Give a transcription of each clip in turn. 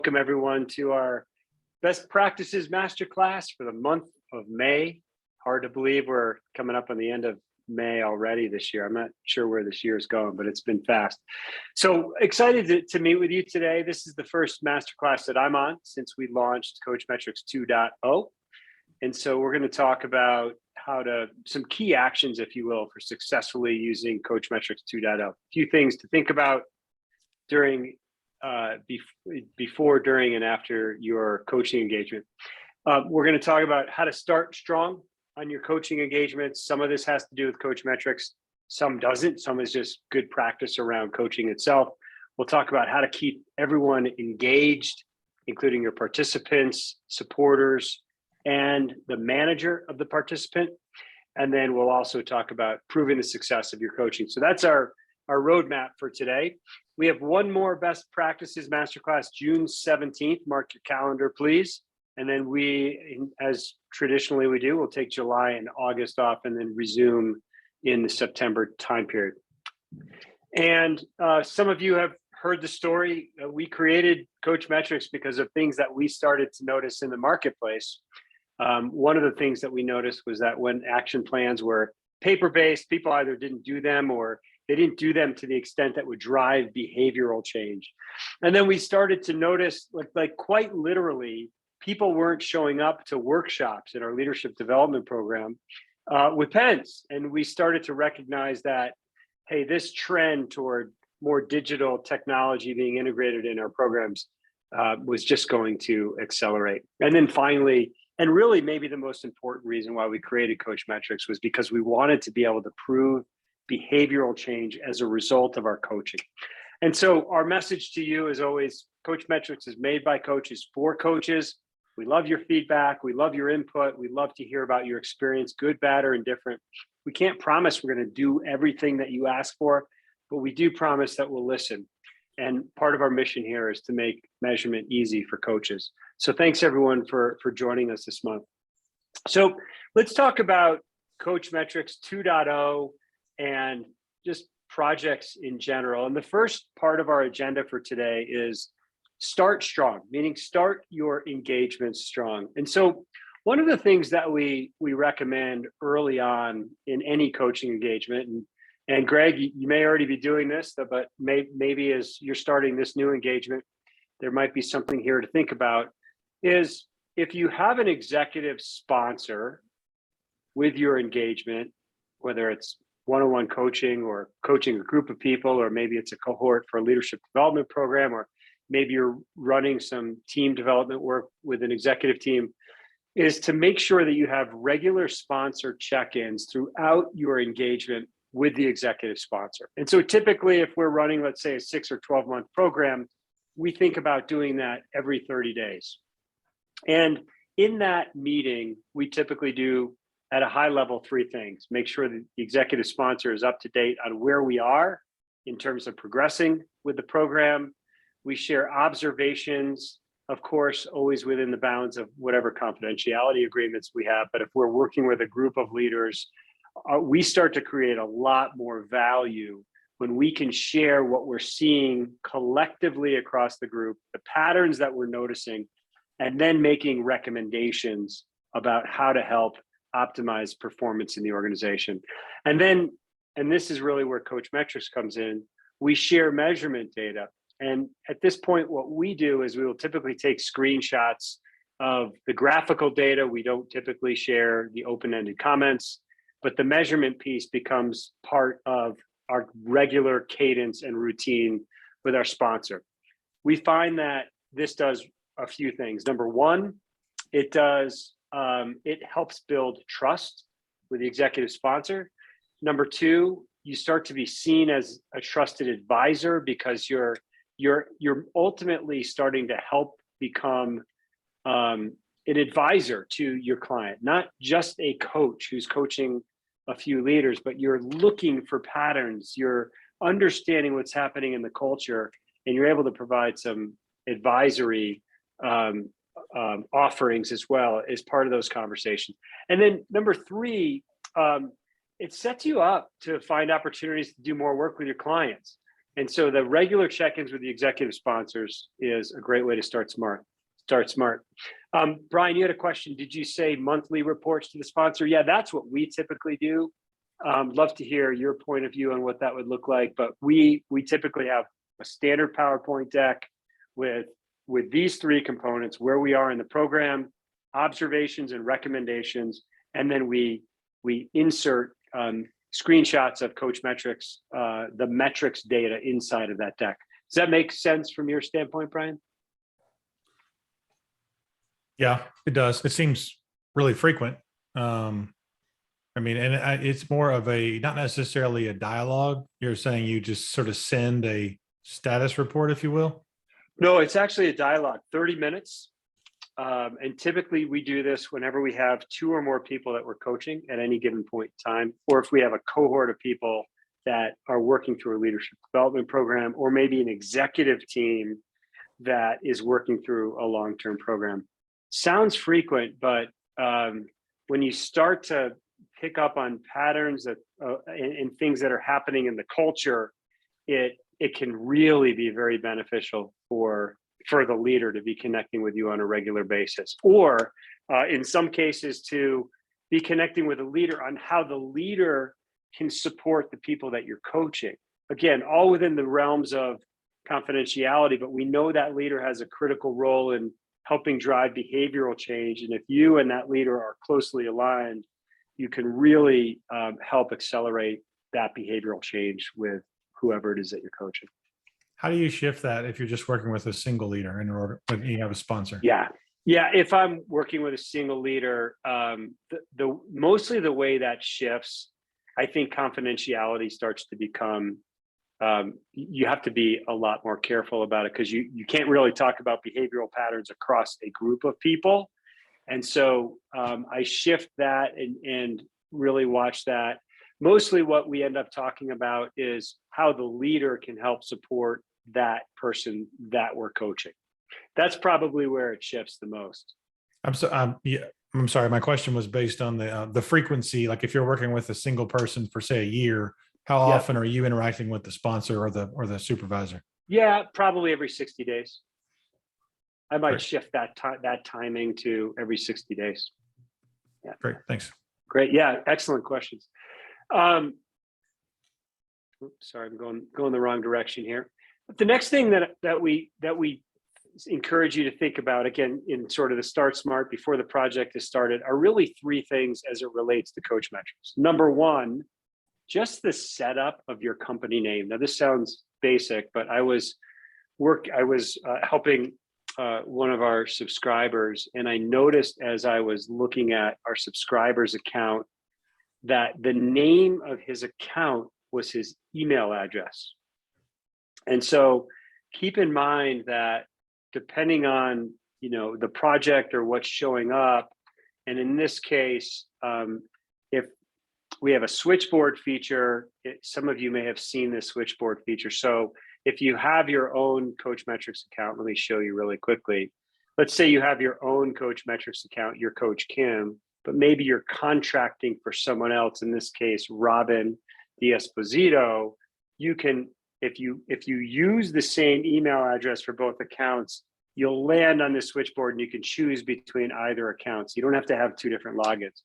Welcome everyone to our Best Practices Masterclass for the month of May. Hard to believe we're coming up on the end of May already this year. I'm not sure where this year is going, but it's been fast. So excited to meet with you today. This is the first Masterclass that I'm on since we launched Coachmetrix 2.0. And so we're going to talk about some key actions, if you will, for successfully using Coachmetrix 2.0. A few things to think about during before, during, and after your coaching engagement. We're going to talk about how to start strong on your coaching engagements. Some of this has to do with Coachmetrix, some doesn't. Some is just good practice around coaching itself. We'll talk about how to keep everyone engaged, including your participants, supporters, and the manager of the participant. And then we'll also talk about proving the success of your coaching. So that's our roadmap for today. We have one more Best Practices Masterclass, June 17th. Mark your calendar, please. And then we, as traditionally we do, we'll take July and August off and then resume in the September time period. And some of you have heard the story. We created Coachmetrix because of things that we started to notice in the marketplace. One of the things that we noticed was that when action plans were paper-based, people either didn't do them or they didn't do them to the extent that would drive behavioral change. And then we started to notice, like quite literally, people weren't showing up to workshops in our leadership development program with pens. And we started to recognize that, hey, this trend toward more digital technology being integrated in our programs was just going to accelerate. And then finally, and really maybe the most important reason why we created Coachmetrix was because we wanted to be able to prove behavioral change as a result of our coaching. And so our message to you is always, Coachmetrix is made by coaches for coaches. We love your feedback. We love your input. We love to hear about your experience, good, bad, or indifferent. We can't promise we're going to do everything that you ask for, but we do promise that we'll listen. And part of our mission here is to make measurement easy for coaches. So thanks everyone for joining us this month. So let's talk about Coachmetrix 2.0 and just projects in general. And the first part of our agenda for today is start strong, meaning start your engagement strong. And so one of the things that we recommend early on in any coaching engagement, and Greg, you may already be doing this, but maybe as you're starting this new engagement, there might be something here to think about, is if you have an executive sponsor with your engagement, whether it's one-on-one coaching or coaching a group of people, or maybe it's a cohort for a leadership development program, or maybe you're running some team development work with an executive team, is to make sure that you have regular sponsor check-ins throughout your engagement with the executive sponsor. And so typically if we're running, let's say, a 6 or 12-month program, we think about doing that every 30 days. And in that meeting, we typically do, at a high level, 3 things. Make sure that the executive sponsor is up to date on where we are in terms of progressing with the program. We share observations, of course, always within the bounds of whatever confidentiality agreements we have. But if we're working with a group of leaders, we start to create a lot more value when we can share what we're seeing collectively across the group, the patterns that we're noticing, and then making recommendations about how to help optimize performance in the organization. And then, and this is really where Coachmetrix comes in, we share measurement data. And at this point, what we do is we will typically take screenshots of the graphical data. We don't typically share the open-ended comments, but the measurement piece becomes part of our regular cadence and routine with our sponsor. We find that this does a few things. Number one, it helps build trust with the executive sponsor. Number two, you start to be seen as a trusted advisor because you're ultimately starting to help become an advisor to your client, not just a coach who's coaching a few leaders, but you're looking for patterns, you're understanding what's happening in the culture, and you're able to provide some advisory offerings as well as part of those conversations. And then number three, it sets you up to find opportunities to do more work with your clients. And so the regular check-ins with the executive sponsors is a great way to start smart. Brian, you had a question. Did you say monthly reports to the sponsor? Yeah, that's what we typically do. Love to hear your point of view on what that would look like. But we typically have a standard PowerPoint deck with these three components: where we are in the program, observations and recommendations, and then we insert screenshots of Coachmetrix, the metrics data inside of that deck. Does that make sense from your standpoint, Brian? Yeah, it does. It seems really frequent. I mean, and it's more of a, not necessarily a dialogue. You're saying you just sort of send a status report, if you will? No, it's actually a dialogue, 30 minutes. And typically we do this whenever we have 2 or more people that we're coaching at any given point in time, or if we have a cohort of people that are working through a leadership development program, or maybe an executive team that is working through a long-term program. Sounds frequent, but when you start to pick up on patterns that and things that are happening in the culture, it can really be very beneficial for the leader to be connecting with you on a regular basis, or in some cases to be connecting with a leader on how the leader can support the people that you're coaching. Again, all within the realms of confidentiality, but we know that leader has a critical role in helping drive behavioral change. And if you and that leader are closely aligned, you can really help accelerate that behavioral change with whoever it is that you're coaching. How do you shift that if you're just working with a single leader in order, but you have a sponsor? Yeah. If I'm working with a single leader, mostly the way that shifts, I think confidentiality starts to become, you have to be a lot more careful about it, because you can't really talk about behavioral patterns across a group of people. And so I shift that and really watch that. Mostly what we end up talking about is how the leader can help support that person that we're coaching. That's probably where it shifts the most. I'm sorry. My question was based on the frequency. Like if you're working with a single person for say a year, how often are you interacting with the sponsor or the supervisor? Yeah, probably every 60 days. I might Great. shift that timing to every 60 days. Yeah. Great. Thanks. Great. Yeah. Excellent questions. Sorry, I'm going the wrong direction here. But the next thing that we encourage you to think about, again, in sort of the start smart before the project is started, are really 3 things as it relates to Coachmetrix. Number 1, just the setup of your company name. Now, this sounds basic, but I was helping one of our subscribers, and I noticed as I was looking at our subscriber's account that the name of his account was his email address. And so keep in mind that depending on, the project or what's showing up, and in this case, if we have a switchboard feature, some of you may have seen this switchboard feature. So if you have your own Coachmetrix account, let me show you really quickly. Let's say you have your own Coachmetrix account, you're Coach Kim, but maybe you're contracting for someone else, in this case, Robin D'Esposito. You can, if you use the same email address for both accounts, you'll land on this switchboard and you can choose between either account. So you don't have to have 2 different logins.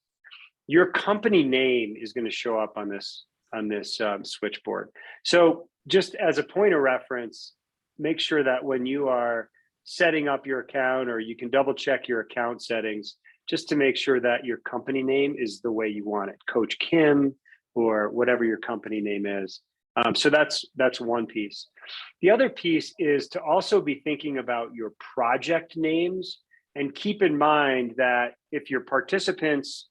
Your company name is going to show up on this switchboard. So just as a point of reference, make sure that when you are setting up your account, or you can double check your account settings, just to make sure that your company name is the way you want it, Coach Kim, or whatever your company name is. So that's one piece. The other piece is to also be thinking about your project names, and keep in mind that if your participants,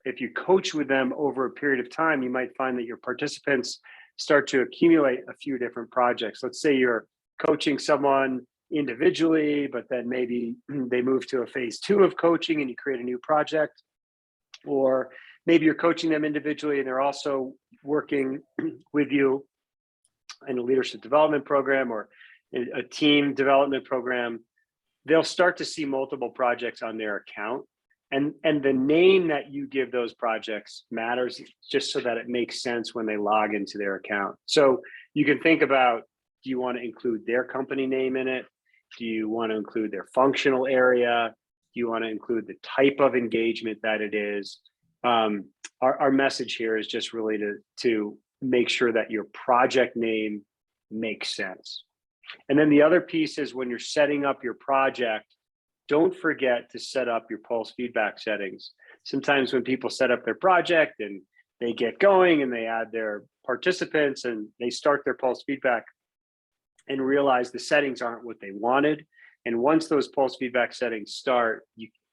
if you coach with them over a period of time, you might find that your participants start to accumulate a few different projects. Let's say you're coaching someone individually, but then maybe they move to a phase 2 of coaching and you create a new project. Or maybe you're coaching them individually and they're also working with you in a leadership development program or a team development program. They'll start to see multiple projects on their account. And the name that you give those projects matters, just so that it makes sense when they log into their account. So you can think about Do you want to include their company name in it? Do you want to include their functional area? Do you want to include the type of engagement that it is? Our message here is just really to make sure that your project name makes sense. And then the other piece is when you're setting up your project, don't forget to set up your pulse feedback settings. Sometimes when people set up their project and they get going and they add their participants and they start their pulse feedback and realize the settings aren't what they wanted. And once those pulse feedback settings start,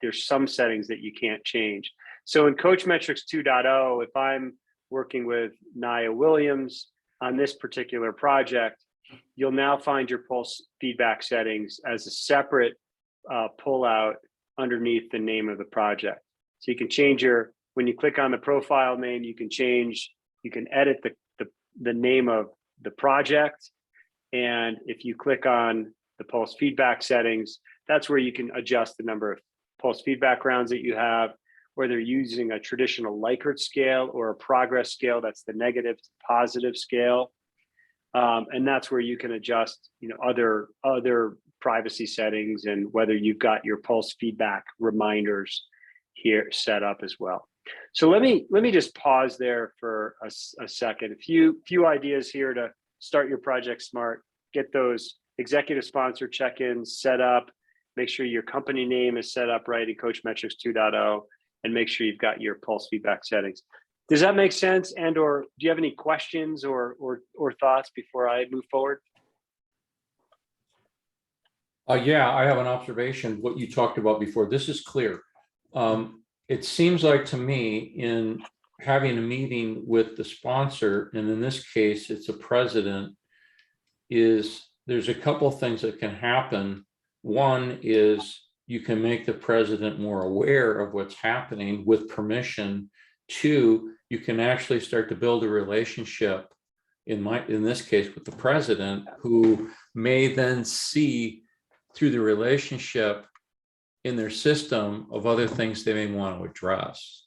there's some settings that you can't change. So in Coachmetrix 2.0, if I'm working with Nia Williams on this particular project, you'll now find your pulse feedback settings as a separate pull out underneath the name of the project. So you can change when you click on the profile name, you can edit the name of the project. And if you click on the pulse feedback settings, that's where you can adjust the number of pulse feedback rounds that you have, whether you're using a traditional Likert scale or a progress scale, that's the negative to positive scale. And that's where you can adjust, other privacy settings and whether you've got your pulse feedback reminders here set up as well. So let me just pause there for a second. A few ideas here to start your project smart. Get those executive sponsor check-ins set up. Make sure your company name is set up right in Coachmetrix 2.0, and make sure you've got your pulse feedback settings. Does that make sense? And or do you have any questions or thoughts before I move forward? Yeah, I have an observation. What you talked about before, this is clear. It seems like to me in having a meeting with the sponsor, and in this case, it's a president, there's a couple of things that can happen. One is you can make the president more aware of what's happening with permission. Two, you can actually start to build a relationship in this case with the president, who may then see through the relationship in their system of other things they may want to address.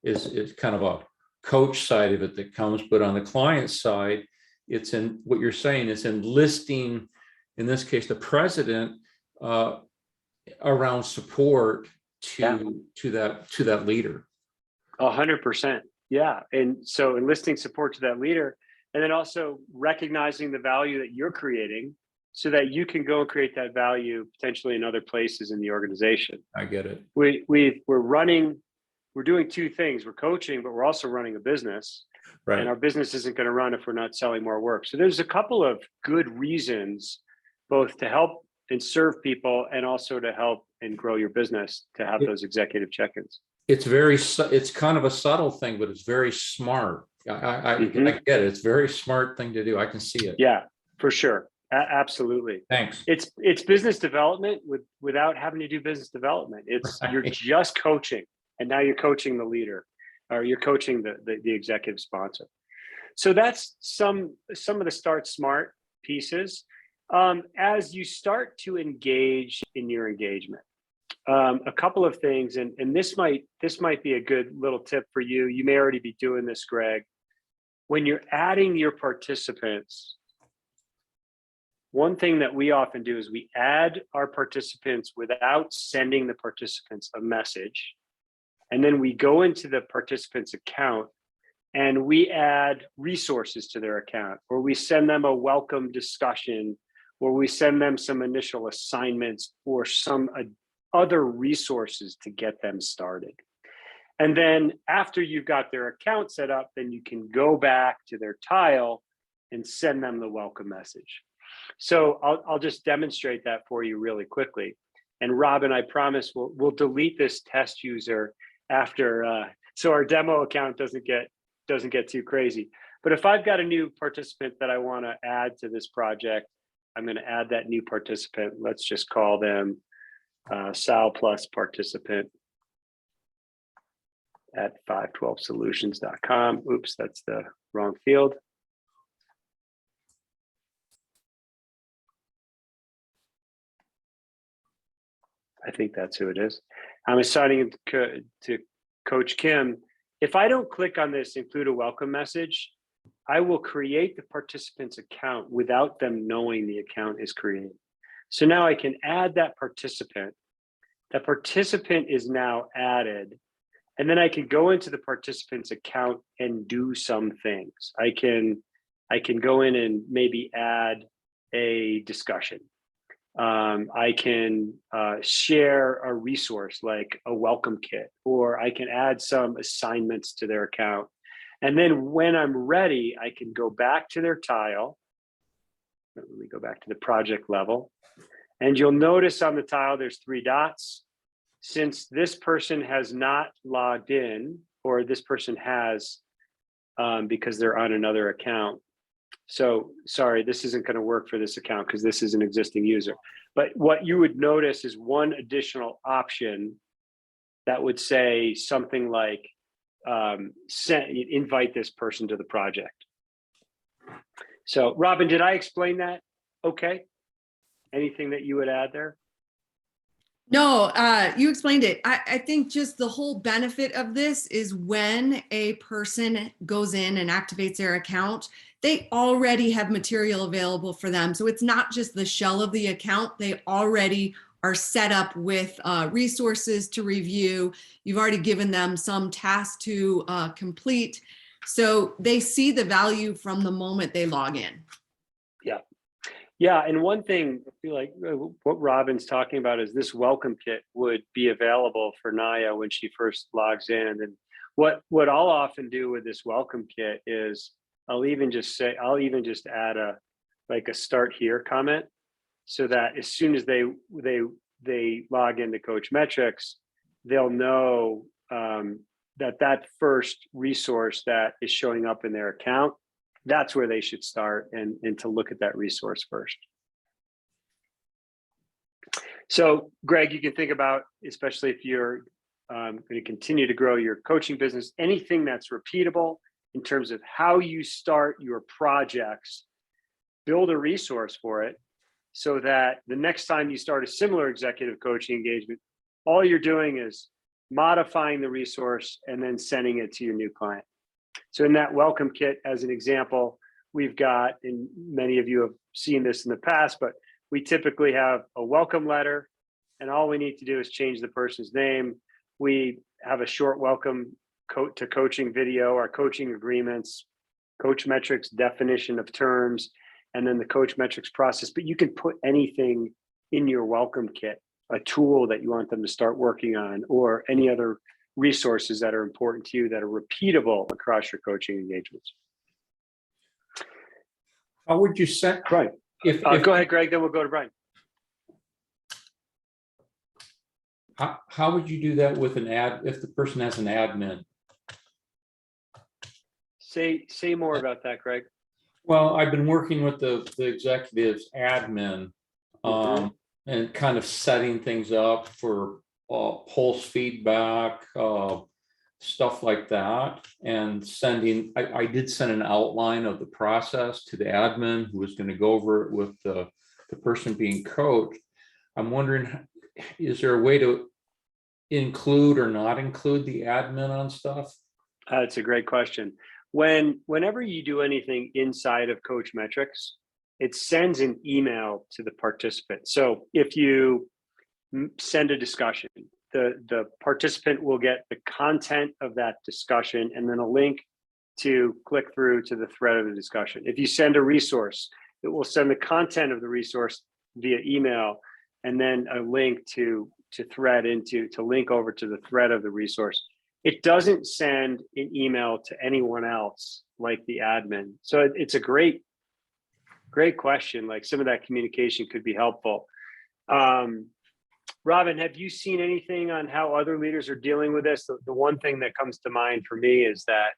Is kind of a coach side of it that comes, but on the client side, it's in what you're saying, it's enlisting, in this case, the president around support to that leader. 100%. Yeah. And so enlisting support to that leader, and then also recognizing the value that you're creating so that you can go and create that value potentially in other places in the organization. I get it. We're doing two things. We're coaching, but we're also running a business. Right. And our business isn't going to run if we're not selling more work. So there's a couple of good reasons, both to help and serve people and also to help and grow your business, to have those executive check-ins. It's kind of a subtle thing, but it's very smart. I get it. It's a very smart thing to do. I can see it. Yeah, for sure. Absolutely. Thanks. It's business development without having to do business development. You're just coaching, and now you're coaching the leader, or you're coaching the executive sponsor. So that's some of the start smart pieces. As you start to engage in your engagement, a couple of things, and this might be a good little tip for you. You may already be doing this, Greg. When you're adding your participants, one thing that we often do is we add our participants without sending the participants a message. And then we go into the participant's account and we add resources to their account, or we send them a welcome discussion, or we send them some initial assignments or some other resources to get them started. And then after you've got their account set up, then you can go back to their tile and send them the welcome message. So I'll just demonstrate that for you really quickly. And Robin, I promise we'll delete this test user after, so our demo account doesn't get too crazy. But if I've got a new participant that I want to add to this project, I'm going to add that new participant. Let's just call them Sal plus participant at 512solutions.com. Oops, that's the wrong field. I think that's who it is. I'm assigning it to Coach Kim. If I don't click on this include a welcome message, I will create the participant's account without them knowing the account is created. So now I can add that participant. That participant is now added. And then I can go into the participant's account and do some things. I can go in and maybe add a discussion. I can share a resource like a welcome kit, or I can add some assignments to their account. And then when I'm ready, I can go back to their tile. Let me go back to the project level. And you'll notice on the tile, there's 3 dots. Since this person has not logged in, or this person has because they're on another account. So sorry, this isn't going to work for this account because this is an existing user. But what you would notice is one additional option that would say something like, invite this person to the project. So Robin, did I explain that okay? Anything that you would add there? No, you explained it. I think just the whole benefit of this is when a person goes in and activates their account, they already have material available for them. So it's not just the shell of the account. They already are set up with resources to review. You've already given them some tasks to complete. So they see the value from the moment they log in. Yeah. Yeah, and one thing I feel like what Robin's talking about is this welcome kit would be available for Naya when she first logs in. And what I'll often do with this welcome kit is I'll even just add a start here comment, so that as soon as they log into Coachmetrix, they'll know that first resource that is showing up in their account, that's where they should start and to look at that resource first. So Greg, you can think about, especially if you're going to continue to grow your coaching business, anything that's repeatable in terms of how you start your projects, build a resource for it so that the next time you start a similar executive coaching engagement, all you're doing is modifying the resource and then sending it to your new client. So in that welcome kit, as an example, we've got, and many of you have seen this in the past, but we typically have a welcome letter, and all we need to do is change the person's name. We have a short welcome to coaching video, our coaching agreements, Coachmetrix definition of terms, and then the Coachmetrix process. But you can put anything in your welcome kit, a tool that you want them to start working on, or any other resources that are important to you that are repeatable across your coaching engagements. How would you set? Right. If Go ahead, Greg, then we'll go to Brian. How would you do that with an ad if the person has an admin? Say more about that, Greg. Well, I've been working with the executives admin and kind of setting things up for pulse feedback, stuff like that, and sending. I did send an outline of the process to the admin who was going to go over it with the person being coached. I'm wondering, is there a way to include or not include the admin on stuff? That's a great question. Whenever you do anything inside of Coachmetrix, it sends an email to the participant. So if you send a discussion, the participant will get the content of that discussion and then a link to click through to the thread of the discussion. If you send a resource, it will send the content of the resource via email and then a link to link over to the thread of the resource. It doesn't send an email to anyone else like the admin. So it's a great question. Like, some of that communication could be helpful. Robin, have you seen anything on how other leaders are dealing with this? The one thing that comes to mind for me is that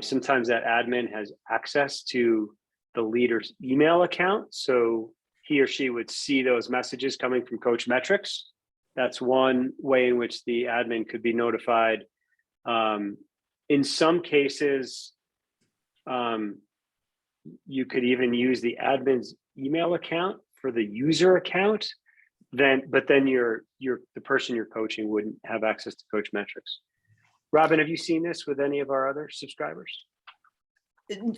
sometimes that admin has access to the leader's email account. So he or she would see those messages coming from Coachmetrix. That's one way in which the admin could be notified. In some cases, you could even use the admin's email account for the user account. But then the person you're coaching wouldn't have access to Coachmetrix. Robin, have you seen this with any of our other subscribers?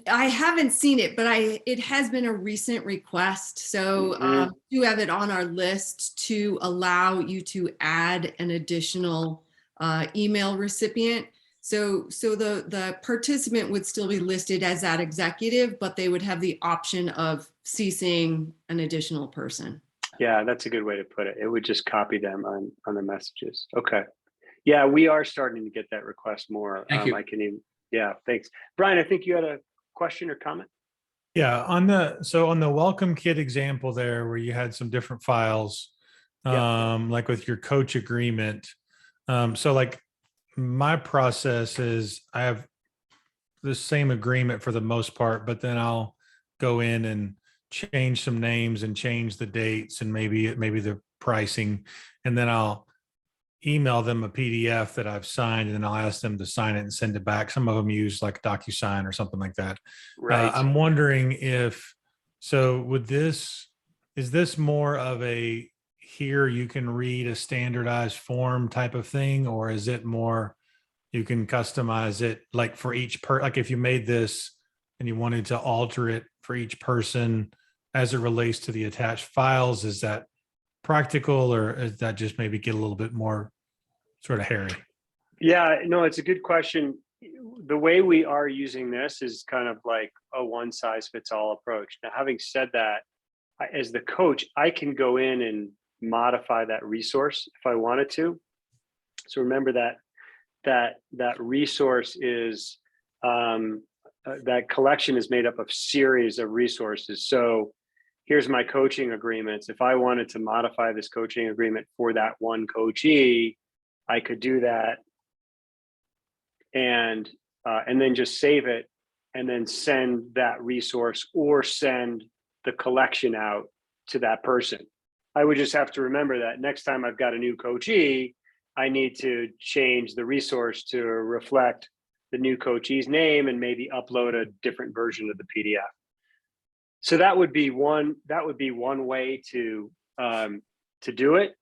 I haven't seen it, but it has been a recent request. So do have it on our list to allow you to add an additional email recipient. So the participant would still be listed as that executive, but they would have the option of CCing an additional person. Yeah, that's a good way to put it. It would just copy them on the messages. Okay. Yeah, we are starting to get that request more. Thank you. I can even, yeah, thanks. Brian, I think you had a question or comment? Yeah, on the welcome kit example there, where you had some different files, like with your coach agreement. So like my process is I have the same agreement for the most part, but then I'll go in and change some names and change the dates and maybe the pricing, and then I'll email them a PDF that I've signed, and then I'll ask them to sign it and send it back. Some of them use like DocuSign or something like that. Right. I'm wondering is this more of a here you can read a standardized form type of thing, or is it more you can customize it like for each like if you made this and you wanted to alter it for each person as it relates to the attached files, is that practical, or is that just maybe get a little bit more sort of hairy? Yeah, no, it's a good question. The way we are using this is kind of like a one size fits all approach. Now, having said that, as the coach, I can go in and modify that resource if I wanted to. So remember that resource is that collection is made up of series of resources. So here's my coaching agreements. If I wanted to modify this coaching agreement for that one coachee, I could do that, and then just save it, and then send that resource or send the collection out to that person. I would just have to remember that next time I've got a new coachee, I need to change the resource to reflect the new coachee's name and maybe upload a different version of the PDF. So that would be one way to do it.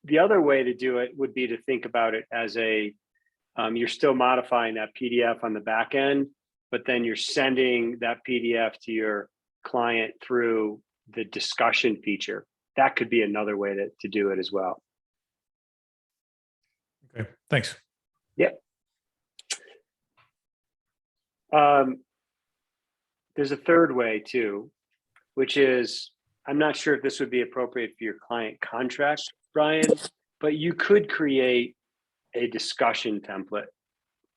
The other way to do it would be to think about it as you're still modifying that PDF on the back end, but then you're sending that PDF to your client through the discussion feature. That could be another way to do it as well. Okay, thanks. Yep. There's a third way too, which is, I'm not sure if this would be appropriate for your client contract, Brian, but you could create a discussion template.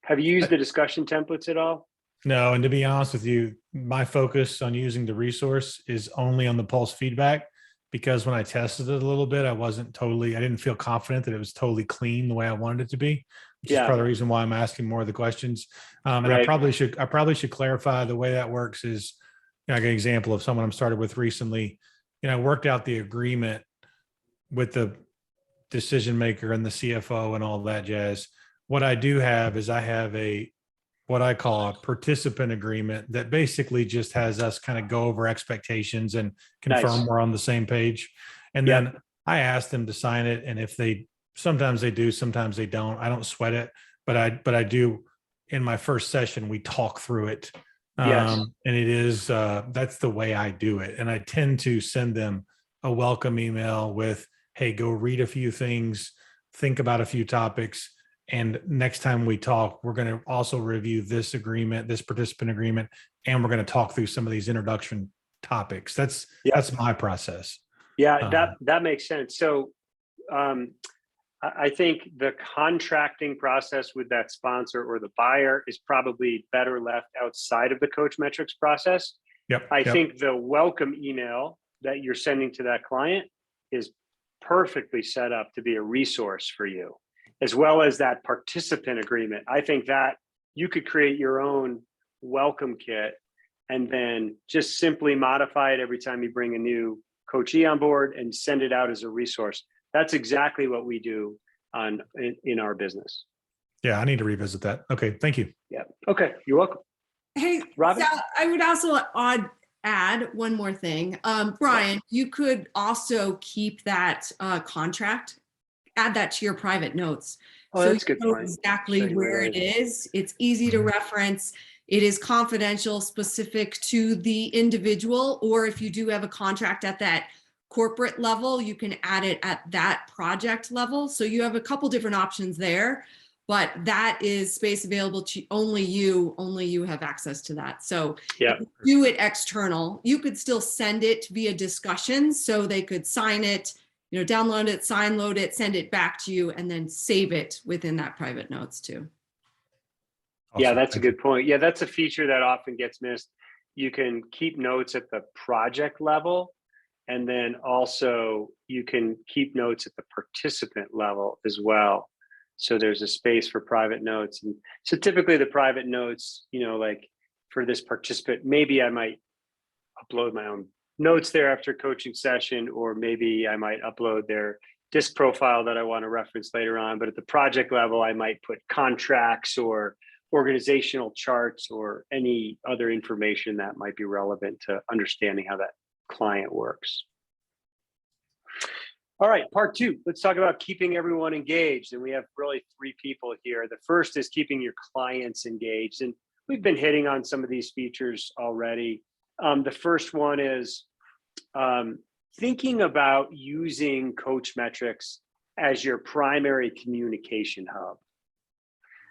Have you used the discussion templates at all? No, and to be honest with you, my focus on using the resource is only on the pulse feedback, because when I tested it a little bit, I didn't feel confident that it was totally clean the way I wanted it to be, which is part of the reason why I'm asking more of the questions. And right. I probably should clarify the way that works is, like an example of someone I'm started with recently, I worked out the agreement with the decision maker and the CFO and all that jazz. What I do have is I have what I call a participant agreement that basically just has us kind of go over expectations and confirm we're on the same page. And then I ask them to sign it. And if sometimes they do, sometimes they don't. I don't sweat it, but I do. In my first session, we talk through it. And it is, that's the way I do it. And I tend to send them a welcome email with, hey, go read a few things, think about a few topics. And next time we talk, we're going to also review this agreement, this participant agreement, and we're going to talk through some of these introduction topics. That's my process. Yeah, that makes sense. So I think the contracting process with that sponsor or the buyer is probably better left outside of the Coachmetrix process. I think the welcome email that you're sending to that client is perfectly set up to be a resource for you, as well as that participant agreement. I think that you could create your own welcome kit and then just simply modify it every time you bring a new coachee on board and send it out as a resource. That's exactly what we do in our business. Yeah, I need to revisit that. Okay, thank you. Yeah. Okay, you're welcome. Hey, Robin? So I would also add one more thing. Brian, you could also keep that contract, add that to your private notes. Oh, So that's a you good know point. Show exactly you where where that it is. It's easy to Mhm. reference. It is confidential, specific to the individual, or if you do have a contract at that corporate level, you can add it at that project level. So you have a couple different options there, but that is space available to only you have access to that. So Yeah. if you do it external, you could still send it via discussions, so they could sign it, download it, sign, load it, send it back to you, and then save it within that private notes too. Yeah, Awesome. that's a Thank you. good point. Yeah, that's a feature that often gets missed. You can keep notes at the project level, and then also you can keep notes at the participant level as well. So there's a space for private notes. And so typically the private notes, like for this participant, maybe I might upload my own notes there after a coaching session, or maybe I might upload their disc profile that I want to reference later on. But at the project level, I might put contracts or organizational charts or any other information that might be relevant to understanding how that client works. All right, part two, let's talk about keeping everyone engaged. And we have really three people here. The first is keeping your clients engaged. And we've been hitting on some of these features already. The first one is thinking about using Coachmetrix as your primary communication hub.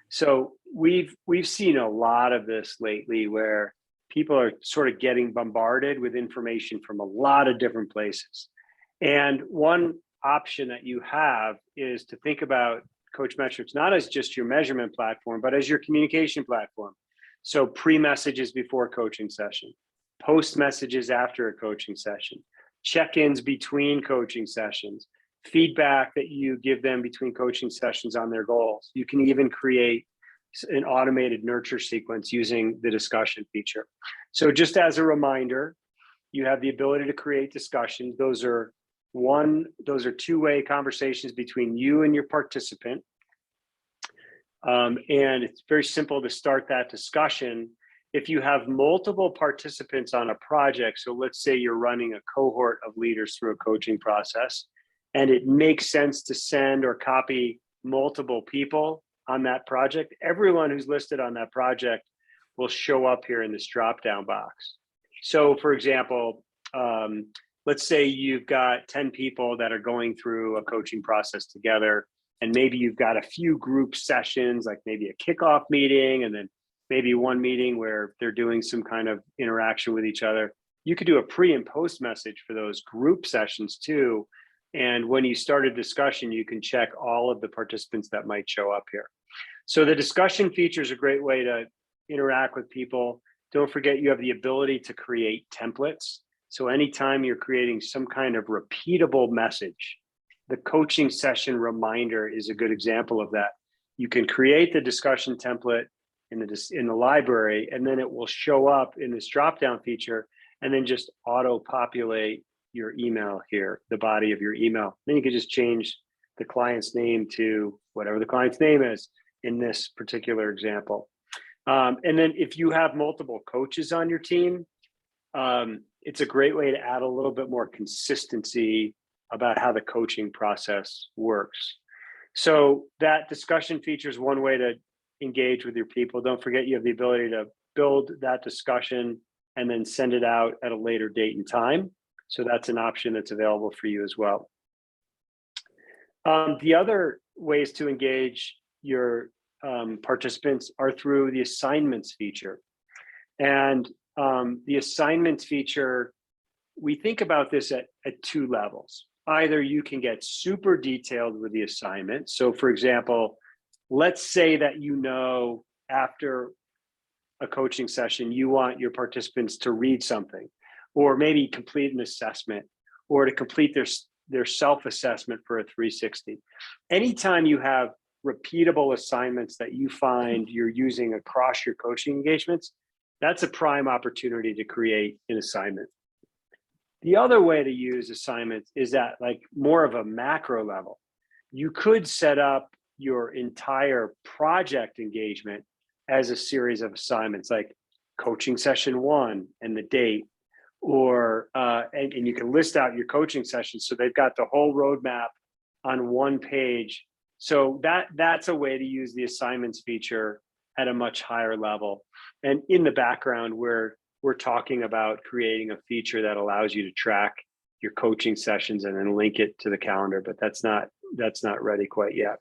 So we've seen a lot of this lately, where people are sort of getting bombarded with information from a lot of different places. And one option that you have is to think about Coachmetrix not as just your measurement platform, but as your communication platform. So pre-messages before coaching session, post messages after a coaching session, check-ins between coaching sessions, feedback that you give them between coaching sessions on their goals. You can even create an automated nurture sequence using the discussion feature. So just as a reminder, you have the ability to create discussions. Those are two-way conversations between you and your participant. And it's very simple to start that discussion. If you have multiple participants on a project, so let's say you're running a cohort of leaders through a coaching process, and it makes sense to send or copy multiple people on that project, everyone who's listed on that project will show up here in this drop-down box. So for example, let's say you've got 10 people that are going through a coaching process together, and maybe you've got a few group sessions, like maybe a kickoff meeting, and then maybe one meeting where they're doing some kind of interaction with each other. You could do a pre and post message for those group sessions too. And when you start a discussion, you can check all of the participants that might show up here. So the discussion feature is a great way to interact with people. Don't forget, you have the ability to create templates. So anytime you're creating some kind of repeatable message, the coaching session reminder is a good example of that. You can create the discussion template in the library, and then it will show up in this drop-down feature, and then just auto-populate your email here, the body of your email. Then you can just change the client's name to whatever the client's name is in this particular example. And then if you have multiple coaches on your team, it's a great way to add a little bit more consistency about how the coaching process works. So that discussion feature is one way to engage with your people. Don't forget, you have the ability to build that discussion and then send it out at a later date and time. So that's an option that's available for you as well. The other ways to engage your participants are through the assignments feature. And the assignments feature, we think about this at two levels. Either you can get super detailed with the assignment. So for example, let's say that after a coaching session, you want your participants to read something, or maybe complete an assessment, or to complete their self-assessment for a 360. Anytime you have repeatable assignments that you find you're using across your coaching engagements, that's a prime opportunity to create an assignment. The other way to use assignments is at like more of a macro level. You could set up your entire project engagement as a series of assignments, like coaching session 1 and the date, or and you can list out your coaching sessions so they've got the whole roadmap on one page, So that's a way to use the assignments feature at a much higher level. And in the background, we're talking about creating a feature that allows you to track your coaching sessions and then link it to the calendar, but that's not ready quite yet.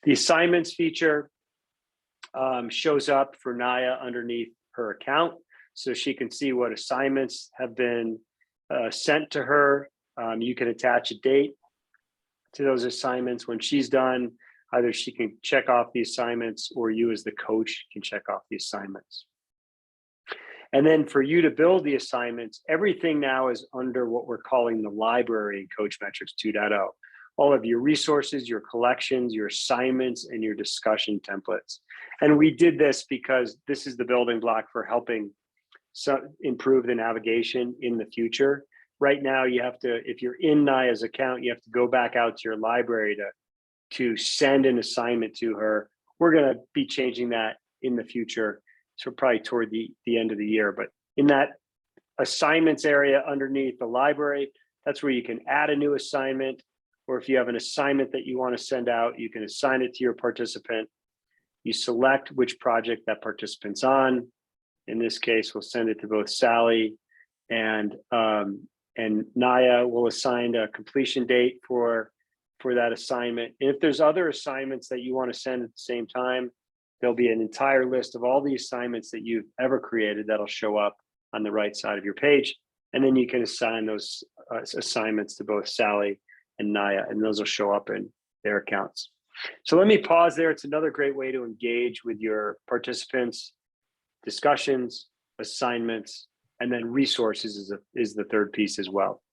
The assignments feature shows up for Naya underneath her account, so she can see what assignments have been sent to her. You can attach a date to those assignments. When she's done, either she can check off the assignments or you as the coach can check off the assignments. And then for you to build the assignments, everything now is under what we're calling the library in Coachmetrix 2.0. All of your resources, your collections, your assignments, and your discussion templates. And we did this because this is the building block for helping improve the navigation in the future. Right now, you have to, if you're in Naya's account, you have to go back out to your library to send an assignment to her. We're going to be changing that in the future. So probably toward the end of the year, but in that assignments area underneath the library, that's where you can add a new assignment, or if you have an assignment that you want to send out, you can assign it to your participant. You select which project that participant's on. In this case, we'll send it to both Sally and Naya will assign a completion date for that assignment. And if there's other assignments that you want to send at the same time, there'll be an entire list of all the assignments that you've ever created that'll show up on the right side of your page. And then you can assign those assignments to both Sally and Naya, and those will show up in their accounts. So let me pause there. It's another great way to engage with your participants, discussions, assignments, and then resources is the third piece as well.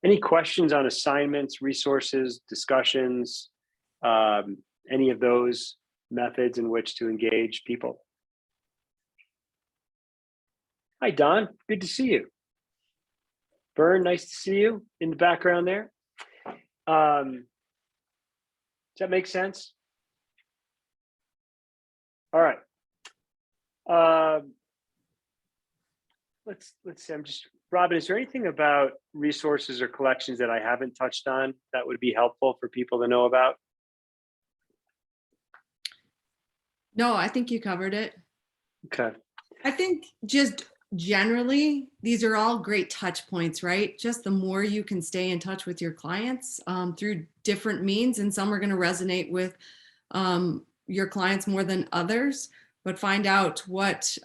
Any questions on assignments, resources, discussions, any of those methods in which to engage people? Hi, Don. Good to see you. Vern, nice to see you in the background there. Does that make sense? All right. Let's see. Robin, is there anything about resources or collections that I haven't touched on that would be helpful for people to know about? No, I think you covered it. Okay. I think just generally, these are all great touch points, right? Just the more you can stay in touch with your clients through different means, and some are going to resonate with your clients more than others, but find out what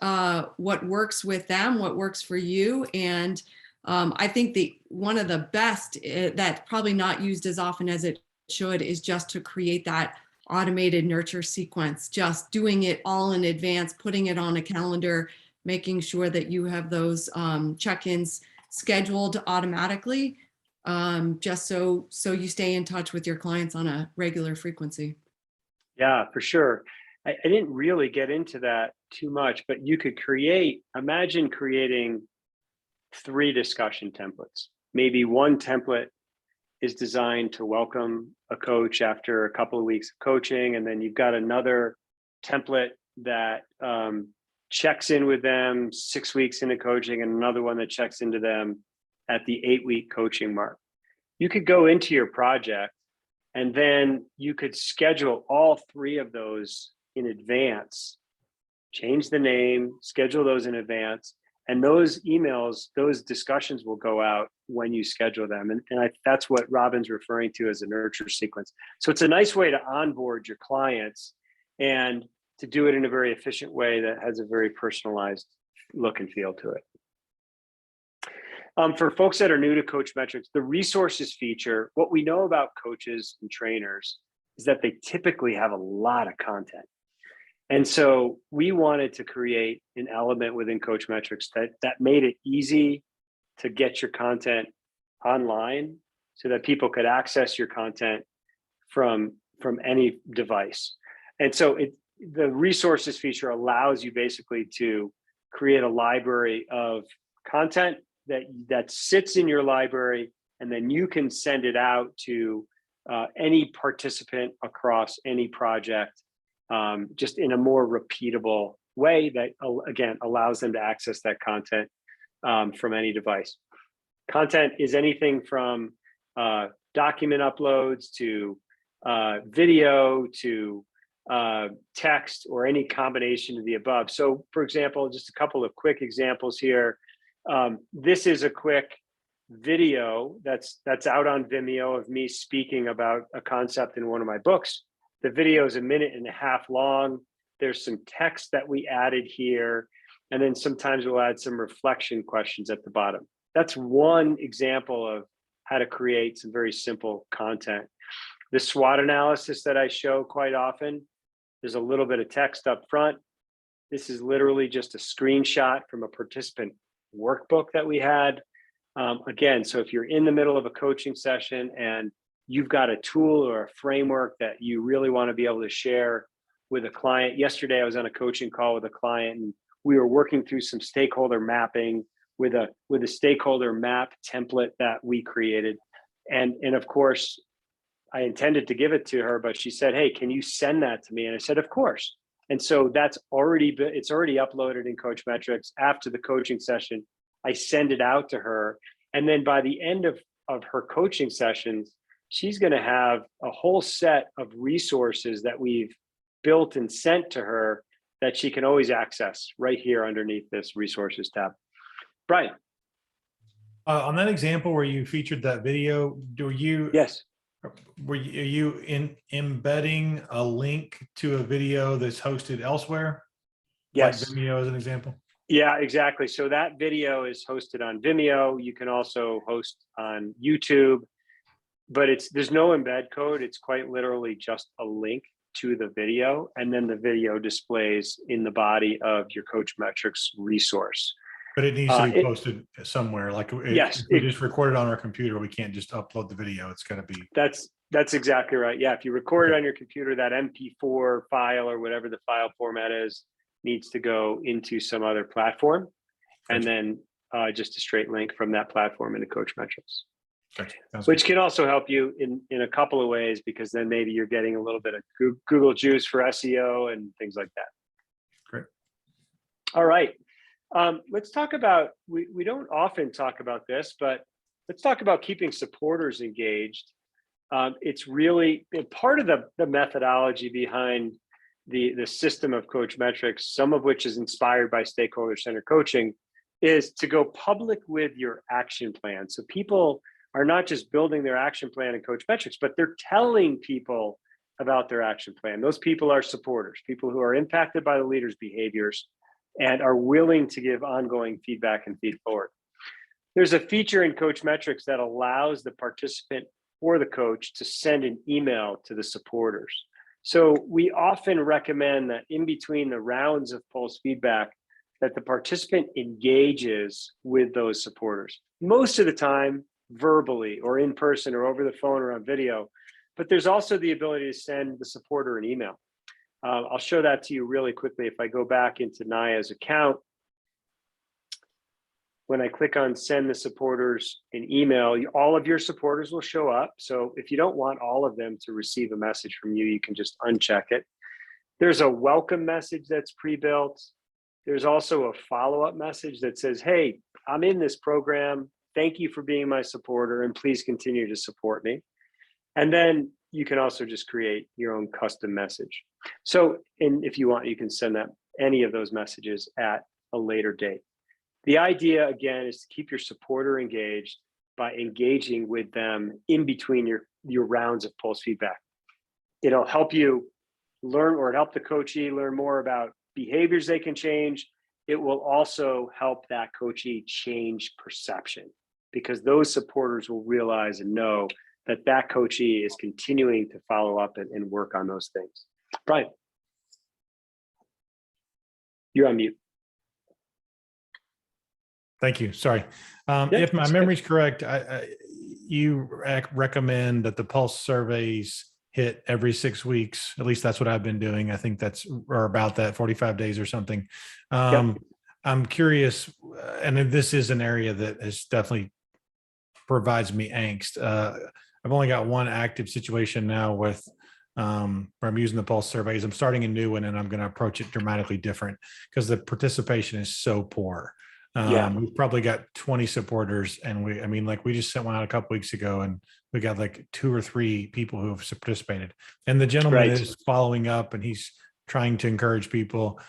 works with them, what works for you. And I think one of the best that's probably not used as often as it should is just to create that automated nurture sequence, just doing it all in advance, putting it on a calendar, making sure that you have those check-ins scheduled automatically, just so you stay in touch with your clients on a regular frequency. Yeah, for sure. I didn't really get into that too much, but you could imagine creating 3 discussion templates. Maybe one template is designed to welcome a coach after a couple of weeks of coaching, and then you've got another template that checks in with them 6 weeks into coaching, and another one that checks into them at the 8-week coaching mark. You could go into your project and then you could schedule all 3 of those in advance, change the name, schedule those in advance, and those emails, those discussions will go out when you schedule them. And that's what Robin's referring to as a nurture sequence. So it's a nice way to onboard your clients and to do it in a very efficient way that has a very personalized look and feel to it. For folks that are new to Coachmetrix, the resources feature, what we know about coaches and trainers is that they typically have a lot of content. And so we wanted to create an element within Coachmetrix that made it easy to get your content online so that people could access your content from any device. And so the resources feature allows you basically to create a library of content that sits in your library, and then you can send it out to any participant across any project, just in a more repeatable way that, again, allows them to access that content from any device. Content is anything from document uploads to video to text or any combination of the above. So for example, just a couple of quick examples here. This is a quick video that's out on Vimeo of me speaking about a concept in one of my books. The video is 1.5 minutes long. There's some text that we added here. And then sometimes we'll add some reflection questions at the bottom. That's one example of how to create some very simple content. The SWOT analysis that I show quite often, there's a little bit of text up front. This is literally just a screenshot from a participant workbook that we had. Again, so if you're in the middle of a coaching session and you've got a tool or a framework that you really want to be able to share with a client. Yesterday, I was on a coaching call with a client and we were working through some stakeholder mapping with a stakeholder map template that we created. And of course, I intended to give it to her, but she said, "Hey, can you send that to me?" And I said, "Of course." And so it's already uploaded in Coachmetrix. After the coaching session, I send it out to her. And then by the end of her coaching sessions, she's going to have a whole set of resources that we've built and sent to her that she can always access right here underneath this resources tab. Brian. On that example where you featured that video, Yes. Are you embedding a link to a video that's hosted elsewhere? Yes. Like Vimeo as an example? Yeah, exactly. So that video is hosted on Vimeo. You can also host on YouTube, but there's no embed code. It's quite literally just a link to the video, and then the video displays in the body of your Coachmetrix resource. But it needs to be posted somewhere. Like yes, if we just record it on our computer, we can't just upload the video. It's got to be. That's exactly right. Yeah, if you record it on your computer, that MP4 file or whatever the file format is needs to go into some other platform, and then just a straight link from that platform into Coachmetrix. Which can also help you in a couple of ways, because then maybe you're getting a little bit of Google juice for SEO and things like that. Great. All right. Let's talk about, we don't often talk about this, but let's talk about keeping supporters engaged. It's really part of the methodology behind the system of Coachmetrix, some of which is inspired by stakeholder-centered coaching, is to go public with your action plan. So people are not just building their action plan in Coachmetrix, but they're telling people about their action plan. Those people are supporters, people who are impacted by the leader's behaviors and are willing to give ongoing feedback and feed forward. There's a feature in Coachmetrix that allows the participant or the coach to send an email to the supporters. So we often recommend that in between the rounds of pulse feedback, that the participant engages with those supporters. Most of the time, verbally or in person or over the phone or on video, but there's also the ability to send the supporter an email. I'll show that to you really quickly. If I go back into Naya's account, when I click on send the supporters an email, all of your supporters will show up. So if you don't want all of them to receive a message from you, you can just uncheck it. There's a welcome message that's pre-built. There's also a follow-up message that says, "Hey, I'm in this program. Thank you for being my supporter, and please continue to support me." And then you can also just create your own custom message. So, if you want, you can send that any of those messages at a later date. The idea, again, is to keep your supporter engaged by engaging with them in between your rounds of pulse feedback. It'll help you learn, or help the coachee learn more about behaviors they can change. It will also help that coachee change perception, because those supporters will realize and know that coachee is continuing to follow up and work on those things. Brian, you're on mute. Thank you. Sorry. If my memory's correct, you recommend that the pulse surveys hit every 6 weeks. At least that's what I've been doing. I think that's, or about that, 45 days or something. I'm curious, and this is an area that is definitely provides me angst. I've only got one active situation now with where I'm using the pulse surveys. I'm starting a new one, and I'm going to approach it dramatically different because the participation is so poor. We've probably got 20 supporters, and we just sent one out a couple weeks ago, and we got like 2 or 3 people who have participated, and the gentleman Right. is following up and he's trying to encourage people.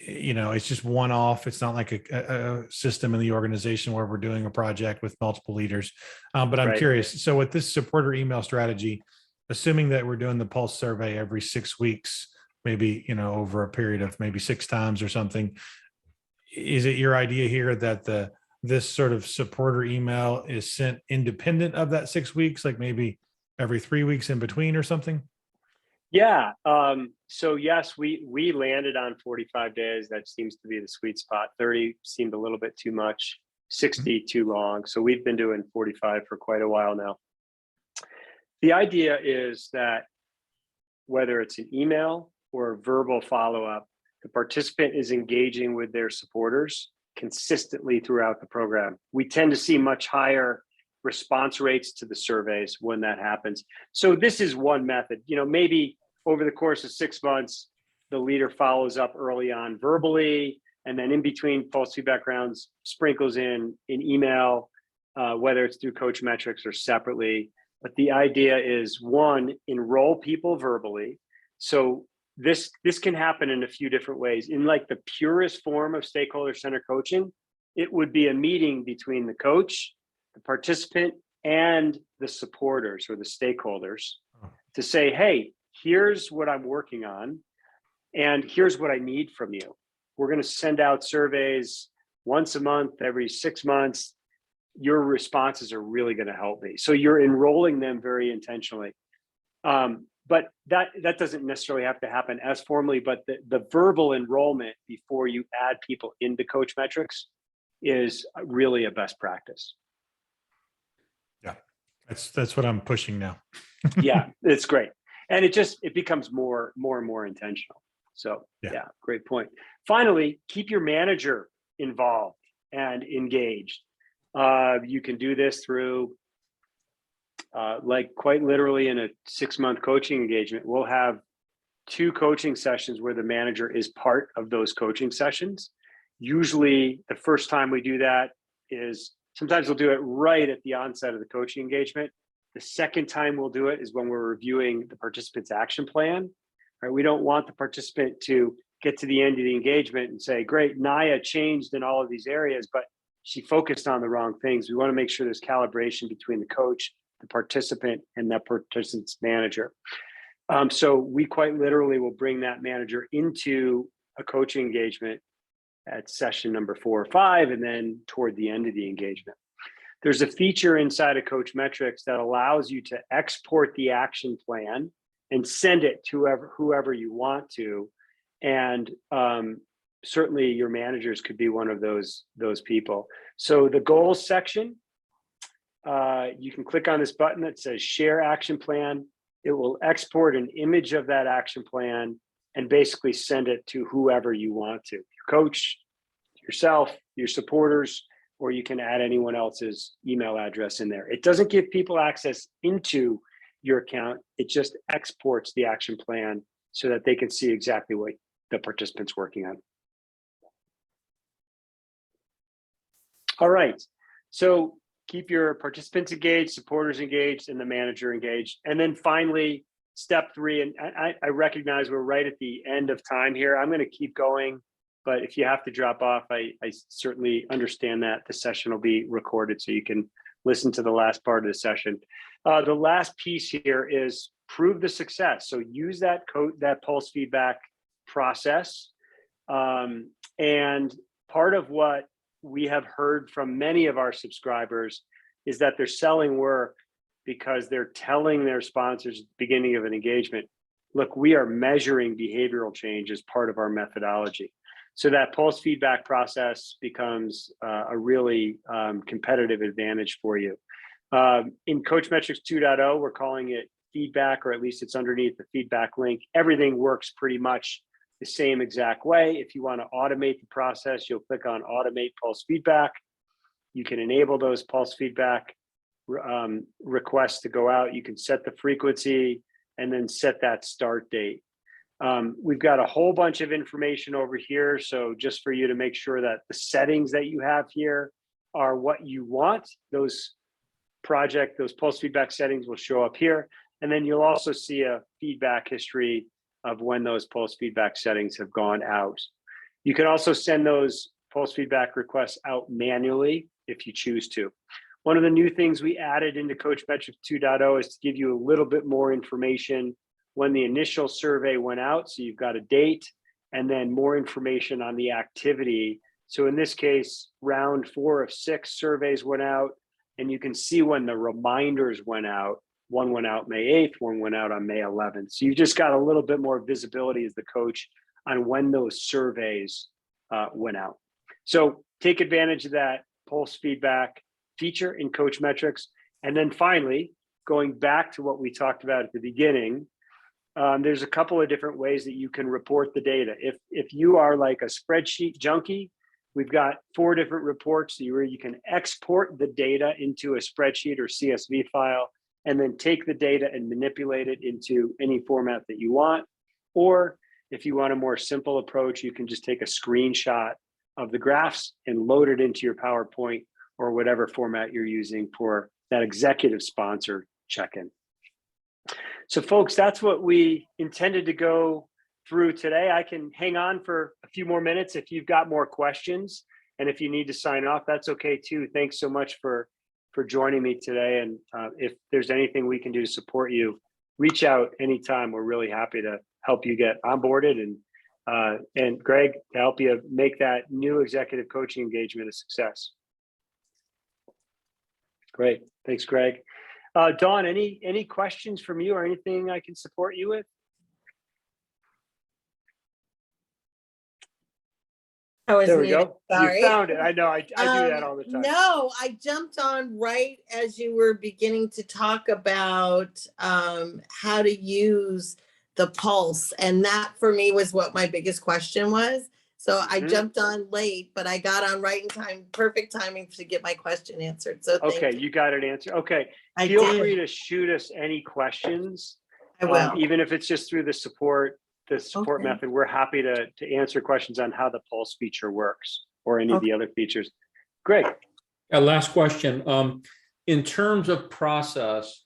It's just one off. It's not like a system in the organization where we're doing a project with multiple leaders. But I'm Right. curious. So with this supporter email strategy, assuming that we're doing the pulse survey every 6 weeks, maybe, over a period of maybe 6 times or something, is it your idea here that this sort of supporter email is sent independent of that 6 weeks, like maybe every 3 weeks in between or something? Yeah. So yes, we landed on 45 days. That seems to be the sweet spot. 30 seemed a little bit too much, 60 too long. So we've been doing 45 for quite a while now. The idea is that whether it's an email or a verbal follow-up, the participant is engaging with their supporters consistently throughout the program. We tend to see much higher response rates to the surveys when that happens. So this is one method. Maybe over the course of 6 months, the leader follows up early on verbally, and then in between pulse feedback rounds, sprinkles in email, whether it's through Coachmetrix or separately. But the idea is, one, enroll people verbally. So this can happen in a few different ways. In like the purest form of stakeholder-centered coaching, it would be a meeting between the coach, the participant, and the supporters or the stakeholders to say, hey, here's what I'm working on, and here's what I need from you. We're going to send out surveys once a month, every 6 months. Your responses are really going to help me. So you're enrolling them very intentionally. But that doesn't necessarily have to happen as formally, but the verbal enrollment before you add people into Coachmetrix is really a best practice. Yeah, that's what I'm pushing now. Yeah, it's great. And it becomes more and more intentional. So yeah, great point. Finally, keep your manager involved and engaged. You can do this through like quite literally in a 6-month coaching engagement, we'll have 2 coaching sessions where the manager is part of those coaching sessions. Usually the first time we do that is, sometimes we'll do it right at the onset of the coaching engagement. The second time we'll do it is when we're reviewing the participant's action plan. Right? We don't want the participant to get to the end of the engagement and say, great, Naya changed in all of these areas, but she focused on the wrong things. We want to make sure there's calibration between the coach, the participant, and that participant's manager. So we quite literally will bring that manager into a coaching engagement at session number 4 or 5, and then toward the end of the engagement. There's a feature inside of Coachmetrix that allows you to export the action plan and send it to whoever you want to. And certainly your managers could be one of those people. So the goals section, you can click on this button that says share action plan. It will export an image of that action plan and basically send it to whoever you want to, your coach, yourself, your supporters, or you can add anyone else's email address in there. It doesn't give people access into your account. It just exports the action plan so that they can see exactly what the participant's working on. All right, so keep your participants engaged, supporters engaged, and the manager engaged. And then finally, step 3, and I recognize we're right at the end of time here. I'm going to keep going, but if you have to drop off, I certainly understand that. The session will be recorded so you can listen to the last part of the session. The last piece here is prove the success. So use that pulse feedback process. And part of what we have heard from many of our subscribers is that they're selling work because they're telling their sponsors at the beginning of an engagement, look, we are measuring behavioral change as part of our methodology. So that pulse feedback process becomes a really competitive advantage for you. In Coachmetrix 2.0, we're calling it feedback, or at least it's underneath the feedback link. Everything works pretty much the same exact way. If you want to automate the process, you'll click on automate pulse feedback. You can enable those pulse feedback requests to go out. You can set the frequency and then set that start date. We've got a whole bunch of information over here. So just for you to make sure that the settings that you have here are what you want, those project, those pulse feedback settings will show up here. And then you'll also see a feedback history of when those pulse feedback settings have gone out. You can also send those pulse feedback requests out manually if you choose to. One of the new things we added into Coachmetrix 2.0 is to give you a little bit more information when the initial survey went out. So you've got a date and then more information on the activity. So in this case, round 4 of 6 surveys went out, and you can see when the reminders went out. One went out May 8th, one went out on May 11th. So you just got a little bit more visibility as the coach on when those surveys went out. So take advantage of that pulse feedback feature in Coachmetrix. And then finally, going back to what we talked about at the beginning, there's a couple of different ways that you can report the data. If you are like a spreadsheet junkie, we've got 4 different reports where you can export the data into a spreadsheet or CSV file, and then take the data and manipulate it into any format that you want. Or if you want a more simple approach, you can just take a screenshot of the graphs and load it into your PowerPoint or whatever format you're using for that executive sponsor check-in. So folks, that's what we intended to go through today. I can hang on for a few more minutes if you've got more questions. And if you need to sign off, that's okay too. Thanks so much for joining me today. And if there's anything we can do to support you, reach out anytime. We're really happy to help you get onboarded and Greg, to help you make that new executive coaching engagement a success. Great. Thanks, Greg. Dawn, any questions from you or anything I can support you with? There we go. Sorry. You found it. I know. I do that all the time. No, I jumped on right as you were beginning to talk about how to use the pulse. And that for me was what my biggest question was. So I jumped on late, but I got on right in time, perfect timing to get my question answered. So okay, you got it answered. Okay. I Feel did. free to shoot us any questions. I will. Even if it's just through the support method. We're happy to answer questions on how the pulse feature works or any of the other features. Great. Last question. In terms of process,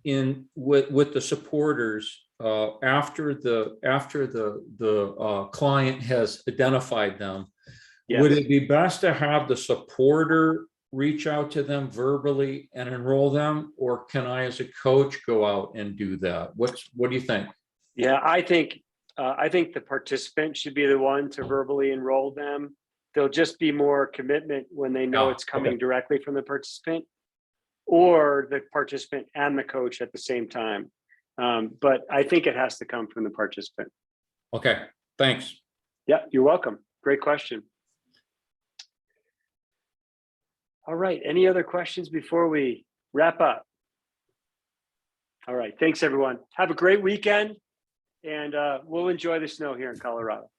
with the supporters, after the client has identified them, Yes. would it be best to have the supporter reach out to them verbally and enroll them, or can I, as a coach, go out and do that? What do you think? Yeah, I think the participant should be the one to verbally enroll them. There'll just be more commitment when they know it's coming directly from the participant, or the participant and the coach at the same time. But I think it has to come from the participant. Okay, thanks. Yeah, you're welcome. Great question. All right, any other questions before we wrap up? All right, thanks everyone. Have a great weekend, and we'll enjoy the snow here in Colorado.